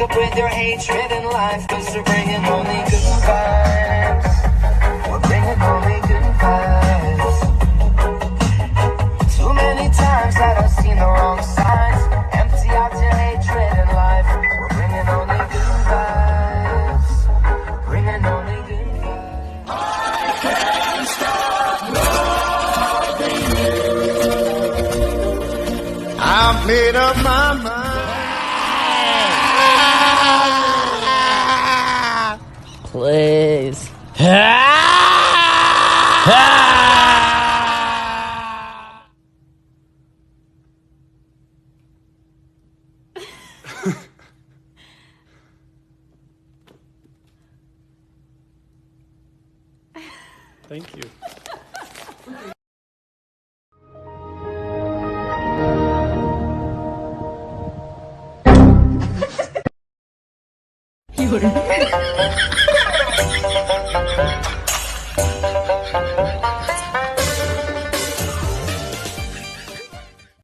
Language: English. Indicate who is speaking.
Speaker 1: up with your hatred in life, cause we're bringing only good vibes. We're bringing only good vibes. Too many times that I've seen the wrong signs. Empty out your hatred in life. We're bringing only good vibes. Bringing only good vibes. I can't stop loving you. I've made up my mind.
Speaker 2: Please.
Speaker 3: Thank you.
Speaker 2: 이거를